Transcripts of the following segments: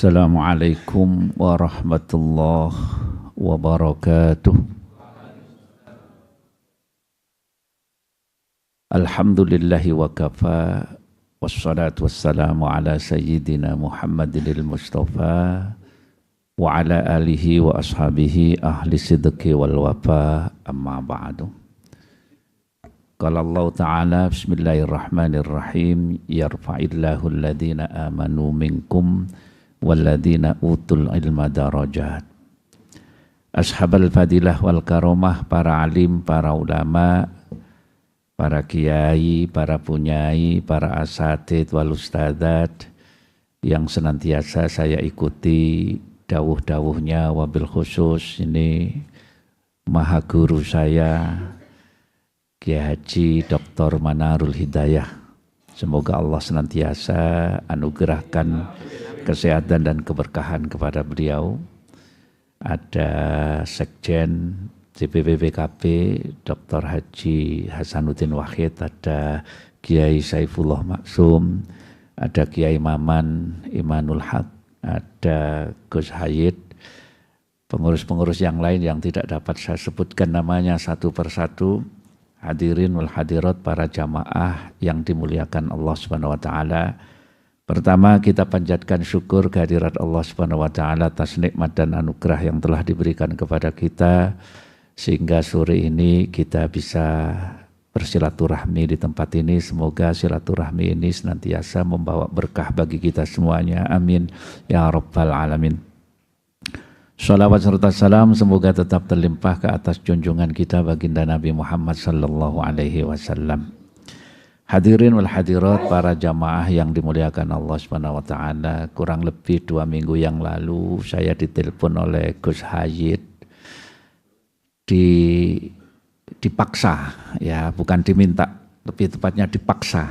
Assalamualaikum warahmatullahi wabarakatuh. Alhamdulillahi wa kafa, wassalatu wassalamu ala sayyidina Muhammadinil Mustafa wa ala alihi wa ashabihi ahli sidqi wal wafa, amma ba'du. Qala Allah Ta'ala, bismillahirrahmanirrahim, yarfa'illahu alladhina amanu minkum walladhina utul ilma darajat. Ashabal fadilah wal karomah, para alim, para ulama, para kiai, para punyai, para asatid wal ustadzat yang senantiasa saya ikuti dawuh-dawuhnya, wabil khusus ini maha guru saya Kiai Haji Dr. Manarul Hidayah. Semoga Allah senantiasa anugerahkan kesehatan dan keberkahan kepada beliau. Ada Sekjen DPP PKB Dr. Haji Hasanuddin Wahid, ada Kiai Saifullah Maksum, ada Kiai Maman Imanul Haq, ada Gus Hayid, pengurus-pengurus yang lain yang tidak dapat saya sebutkan namanya satu persatu. Hadirin wal hadirat, para jamaah yang dimuliakan Allah Subhanahu wa taala. Pertama, kita panjatkan syukur kehadirat Allah Subhanahu wa taala atas nikmat dan anugerah yang telah diberikan kepada kita sehingga sore ini kita bisa bersilaturahmi di tempat ini. Semoga silaturahmi ini senantiasa membawa berkah bagi kita semuanya. Amin ya rabbal alamin. Shalawat serta salam semoga tetap terlimpah ke atas junjungan kita baginda Nabi Muhammad sallallahu alaihi wasallam. Hadirin wal hadirat, para jamaah yang dimuliakan Allah Subhanahu wa taala, kurang lebih 2 minggu yang lalu saya ditelepon oleh Gus Hayid, dipaksa, ya bukan diminta, lebih tepatnya dipaksa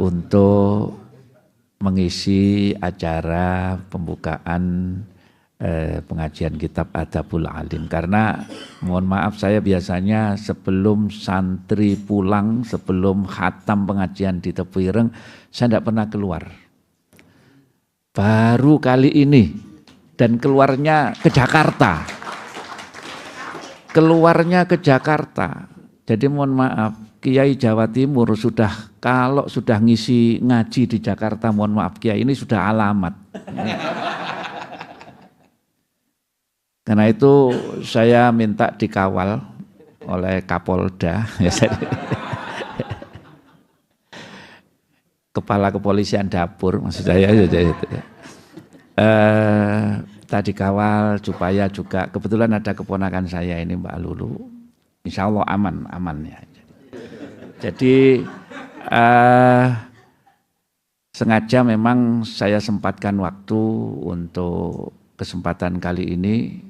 untuk mengisi acara pembukaan pengajian kitab Adabul Alim. Karena mohon maaf, saya biasanya sebelum santri pulang, sebelum khatam pengajian di Tepu Ireng, saya tidak pernah keluar. Baru kali ini, dan keluarnya ke Jakarta. Keluarnya ke Jakarta. Jadi mohon maaf, Kiai Jawa Timur kalau sudah ngisi ngaji di Jakarta, mohon maaf Kiai, ini sudah alamat. Karena itu saya minta dikawal oleh Kapolda, Kepala Kepolisian Dapur, maksud saya. Tadi kawal supaya juga, kebetulan ada keponakan saya ini Mbak Lulu, insya Allah aman ya. Jadi sengaja memang saya sempatkan waktu untuk kesempatan kali ini,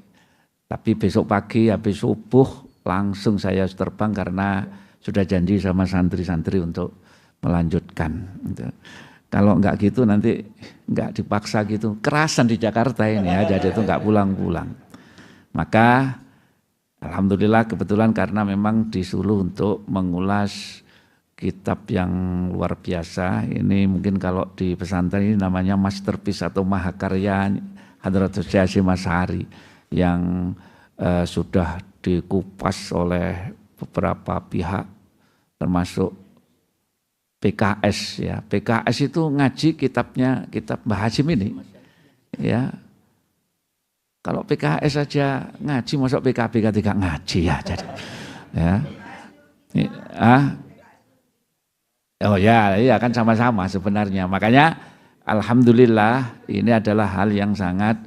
tapi besok pagi habis subuh langsung saya terbang karena sudah janji sama santri-santri untuk melanjutkan. Kalau enggak gitu nanti enggak dipaksa gitu, kerasan di Jakarta ini ya, jadi itu enggak pulang-pulang. Maka alhamdulillah kebetulan karena memang disuruh untuk mengulas kitab yang luar biasa. Ini mungkin kalau di pesantren ini namanya masterpiece atau mahakarya Hadratus Syekh Hasyim Asy'ari yang sudah dikupas oleh beberapa pihak termasuk PKS ya. PKS itu ngaji kitabnya, kitab Mbah Hasyim ini. Ya. Kalau PKS saja ngaji, masuk PKB tidak ngaji ya. Jadi, ya. Oh ya kan sama-sama sebenarnya. Makanya alhamdulillah ini adalah hal yang sangat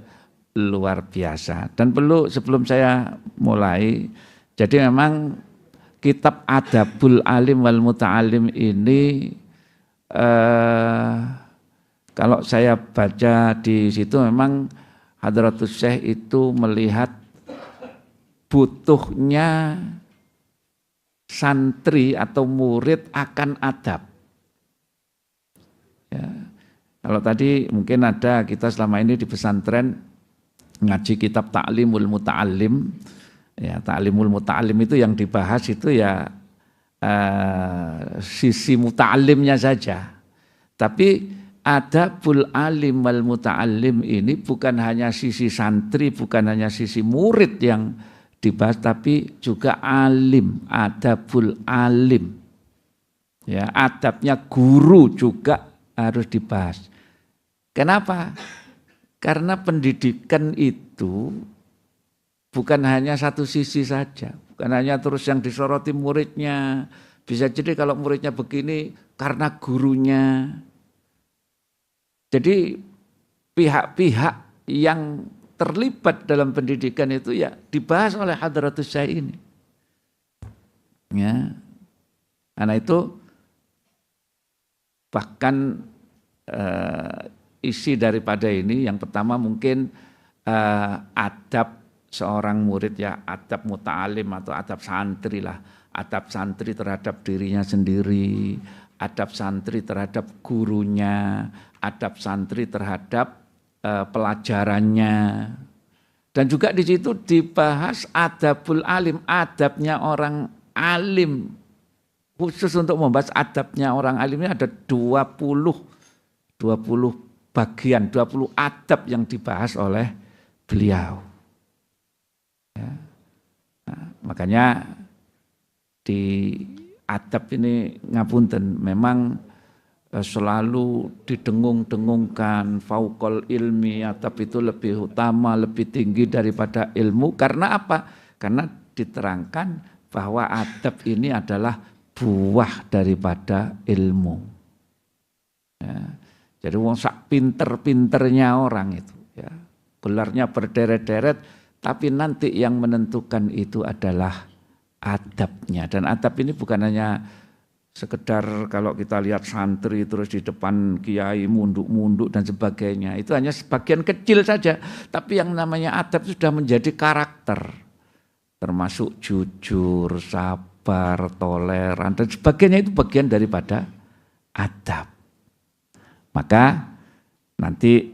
luar biasa. Dan perlu sebelum saya mulai, jadi memang kitab Adabul Alim wal Muta'alim ini kalau saya baca di situ memang Hadratus Syekh itu melihat butuhnya santri atau murid akan adab. Ya. Kalau tadi mungkin ada, kita selama ini di pesantren ngaji kitab Ta'limul Muta'allim. Ya, Ta'limul Muta'allim itu yang dibahas itu ya sisi muta'allimnya saja. Tapi adabul alim wal muta'allim ini bukan hanya sisi santri, bukan hanya sisi murid yang dibahas, tapi juga alim, adabul alim. Ya, adabnya guru juga harus dibahas. Kenapa? Karena pendidikan itu bukan hanya satu sisi saja, bukan hanya terus yang disoroti muridnya. Bisa jadi kalau muridnya begini karena gurunya. Jadi pihak-pihak yang terlibat dalam pendidikan itu ya dibahas oleh Hadratus Syekh ini. Ya. Karena itu bahkan isi daripada ini yang pertama mungkin adab seorang murid, ya adab muta'alim atau adab santri lah, adab santri terhadap dirinya sendiri, adab santri terhadap gurunya, adab santri terhadap pelajarannya, dan juga di situ dibahas adabul alim, adabnya orang alim. Khusus untuk membahas adabnya orang alim ini ada 20 bagian, 20 adab yang dibahas oleh beliau. Ya. Nah, makanya di adab ini ngapunten memang selalu didengung-dengungkan fauqal ilmi, adab itu lebih utama, lebih tinggi daripada ilmu. Karena apa? Karena diterangkan bahwa adab ini adalah buah daripada ilmu. Ya. Jadi wong sak pinter-pinternya orang itu, ya, gelarnya berderet-deret, tapi nanti yang menentukan itu adalah adabnya. Dan adab ini bukan hanya sekedar kalau kita lihat santri terus di depan kiai munduk-munduk dan sebagainya, itu hanya sebagian kecil saja. Tapi yang namanya adab sudah menjadi karakter, termasuk jujur, sabar, toleran dan sebagainya, itu bagian daripada adab. Maka nanti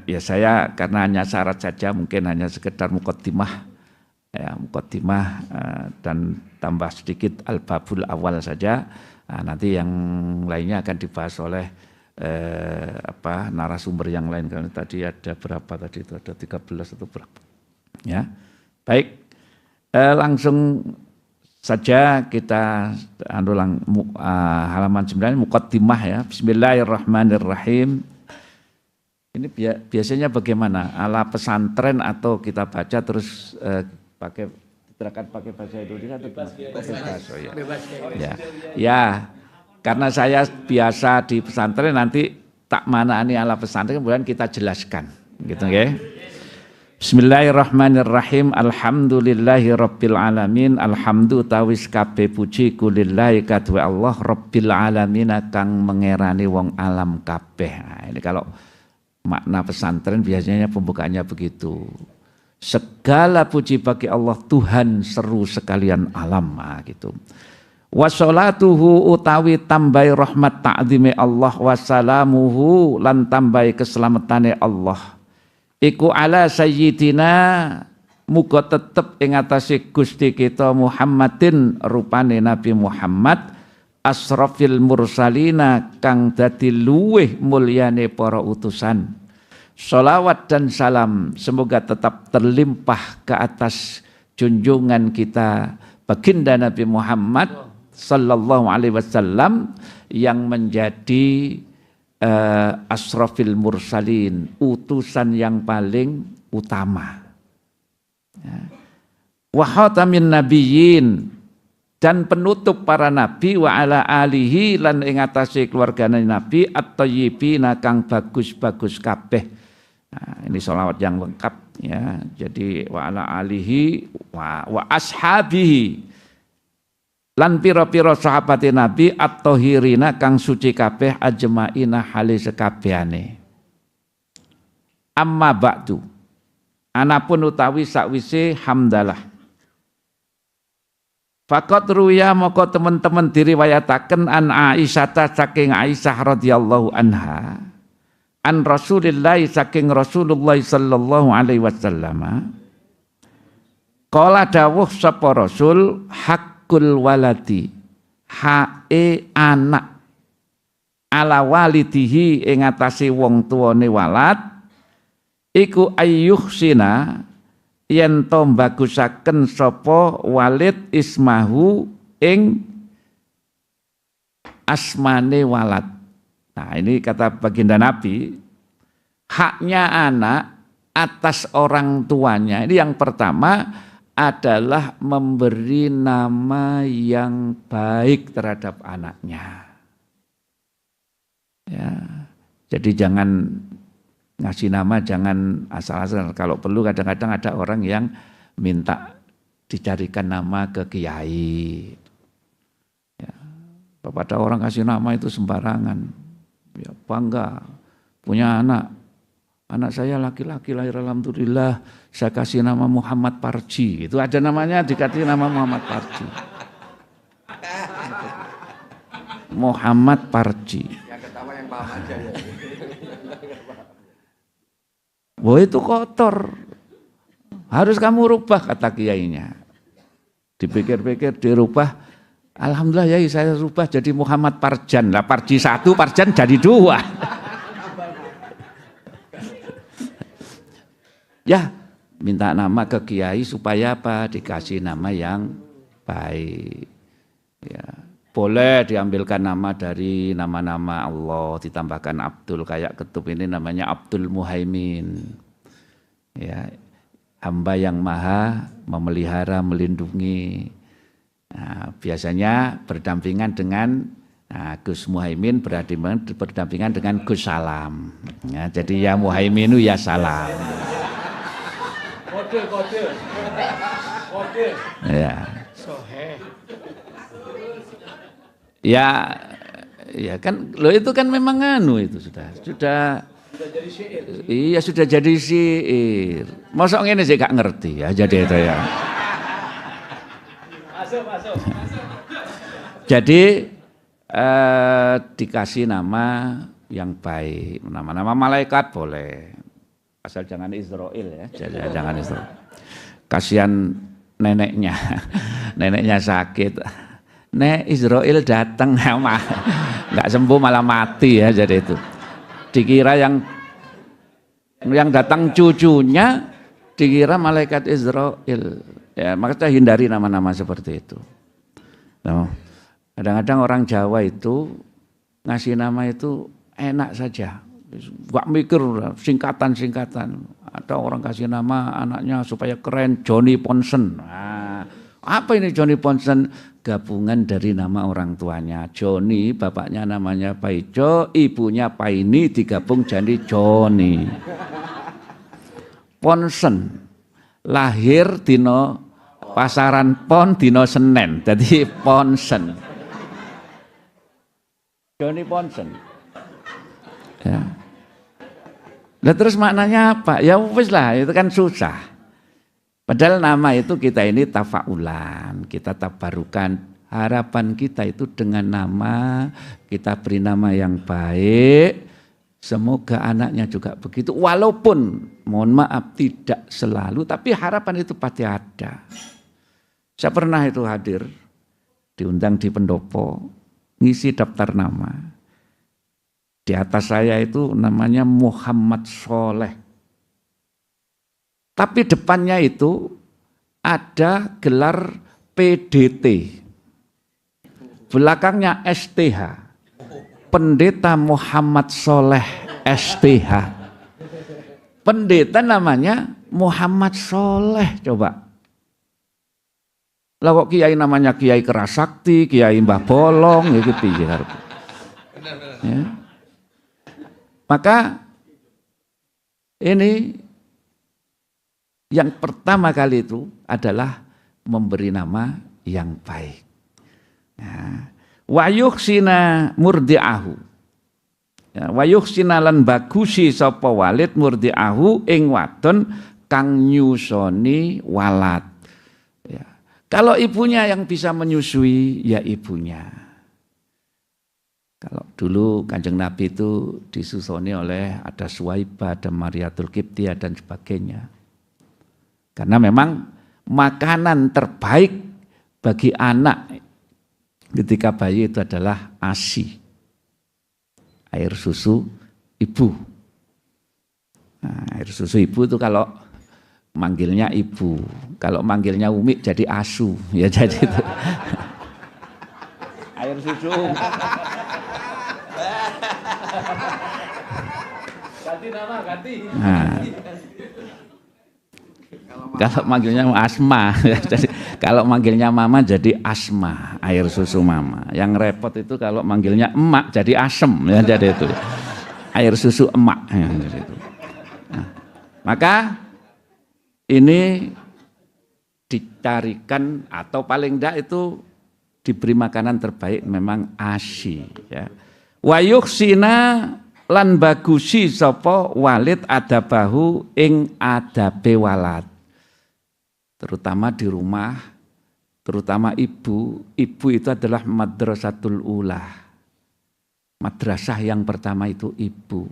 ya saya karena hanya syarat saja, mungkin hanya sekedar muqaddimah, ya, muqaddimah dan tambah sedikit al-babul awal saja. Nah, nanti yang lainnya akan dibahas oleh narasumber yang lain. Karena tadi ada berapa tadi itu, ada 13 atau berapa. Ya, baik, langsung saja kita halaman 9 muqaddimah ya. Bismillahirrahmanirrahim. Ini biasanya bagaimana? Ala pesantren atau kita baca terus pakai bahasa Indonesia atau bebas? Oh, ya. Ya. Ya, karena saya biasa di pesantren, nanti tak manani ala pesantren kemudian kita jelaskan, gitu ya. Bismillahirrahmanirrahim. Alhamdulillahi rabbil alamin. Alhamdu tawis kabeh puji kulillahi kadwe Allah rabbil alamin kang mengerani wong alam kabeh. Nah, ini kalau makna pesantren biasanya pembukaannya begitu. Segala puji bagi Allah Tuhan seru sekalian alam, nah, gitu. Wassalatuhu utawi tambai rahmat ta'zime Allah, wassalamuhu lan tambai keselamatane Allah. Iku ala sayyidina muga tetep ing atase Gusti kita Muhammadin rupane Nabi Muhammad asrafil mursalina kang dadi luweh mulyane para utusan. Sholawat dan salam semoga tetap terlimpah ke atas junjungan kita baginda Nabi Muhammad sallallahu alaihi wasallam yang menjadi asrafil mursalin, utusan yang paling utama. Wa khatamin nabiyyin, dan penutup para nabi, wa ala alihi lan ing atase keluargane nabi at-thayyibina kang bagus-bagus kabeh. Nah, ini sholawat yang lengkap ya. Jadi wa ala alihi wa ashabihi lan pira-pira sahabate Nabi at-thahirina kang suci kabeh ajmaina hale sekabehane. Amma ba'du, anapun utawi sakwise hamdalah. Faqat ruya moko teman-teman diriwayataken an Aisyah saking Aisyah radhiyallahu anha, an Rasulillah saking Rasulullah sallallahu alaihi wasallam. Qala dawuh sapa Rasul, hakul waladi, hae anak, ala walidihi ing atase wong tuane walad iku ayyuhsina yen to bagusaken sapa walid ismahu ing asmane walad. Nah, ini kata baginda Nabi, haknya anak atas orang tuanya. Ini yang pertama adalah memberi nama yang baik terhadap anaknya. Ya, jadi jangan ngasih nama, jangan asal-asal. Kalau perlu kadang-kadang ada orang yang minta dicarikan nama ke kiai. Ya, pada orang kasih nama itu sembarangan. Ya, bangga punya anak. Anak saya laki-laki lahir alhamdulillah, saya kasih nama Muhammad Parji. Itu ada namanya dikasih nama Muhammad Parji. Muhammad Parji. Yang ketawa yang paham aja ya. Wah, itu kotor. Harus kamu rubah, kata kiainya. Dipikir-pikir dirubah. Alhamdulillah ya saya rubah jadi Muhammad Parjan. Lah Parji 1, Parjan jadi 2. Ya, minta nama ke kiai supaya apa? Dikasih nama yang baik. Ya, boleh diambilkan nama dari nama-nama Allah, ditambahkan Abdul, kayak Ketub ini namanya Abdul Muhaimin. Ya, hamba yang maha memelihara, melindungi. Nah, biasanya berdampingan dengan Gus Muhaimin, berdampingan dengan Gus Salam. Ya, jadi ya Muhaiminu ya Salam. Kode. Ya. Ya kan, lo itu kan memang itu sudah jadi syair. Iya sudah jadi syair. Mosok ngene sih gak ngerti ya jadi itu ya. Masuk. Jadi dikasih nama yang baik, nama-nama malaikat boleh. Asal jangan Israel ya, jangan Israel. Kasihan neneknya sakit. Nek Israel datang nggak sembuh malah mati ya, jadi itu. Dikira yang datang cucunya dikira malaikat Israel. Ya, makanya hindari nama-nama seperti itu. Nah, kadang-kadang orang Jawa itu ngasih nama itu enak saja. Gak mikir singkatan. Ada orang kasih nama anaknya supaya keren, Johnny Ponsen. Nah, apa ini Johnny Ponsen? Gabungan dari nama orang tuanya. Johnny, bapaknya namanya Paijo, ibunya Paini, digabung jadi Johnny. Ponsen, lahir dino pasaran Pon dino Senen, jadi Ponsen. Johnny Ponsen. Ya. Nah, terus maknanya apa? Ya wis lah, itu kan susah. Padahal nama itu kita ini tafaulan, kita tabarukan. Harapan kita itu dengan nama, kita beri nama yang baik. Semoga anaknya juga begitu. Walaupun, mohon maaf, tidak selalu, tapi harapan itu pasti ada. Saya pernah itu hadir, diundang di pendopo, ngisi daftar nama. Di atas saya itu namanya Muhammad Soleh. Tapi depannya itu ada gelar PDT. Belakangnya STH. Pendeta Muhammad Soleh STH. Pendeta namanya Muhammad Soleh, coba. Lah kok kiai namanya Kiai Kerasakti, Kiai Mbah Bolong, ya gitu ya. Maka ini yang pertama kali itu adalah memberi nama yang baik. Wa yuhsina murdi'ahu. Wa yuhsina lan bagusi sapa walid murdi'ahu ing wadon kang nyusoni walad. Ya. Kalau ibunya yang bisa menyusui ya ibunya. Kalau dulu Kanjeng Nabi itu disusoni oleh ada Suwaibah, ada Mariatul Qibtiyah dan sebagainya. Karena memang makanan terbaik bagi anak ketika bayi itu adalah ASI. air susu ibu. Nah, air susu ibu itu kalau manggilnya ibu, kalau manggilnya Umi jadi asu, ya jadi itu. Air susu. Ganti nama, ganti. Nah. Kalau manggilnya Asma, kalau manggilnya Mama jadi Asma, air susu Mama. Yang repot itu kalau manggilnya emak jadi asem, ya jadi itu. Air susu emak, ya, jadi itu. Nah, maka ini dicarikan atau paling enggak itu diberi makanan terbaik memang ASI, ya. Wa yuhsina lan bagusi sapa walid adabahu ing adabe walad. Terutama di rumah, terutama ibu itu adalah madrasatul ula. Madrasah yang pertama itu ibu.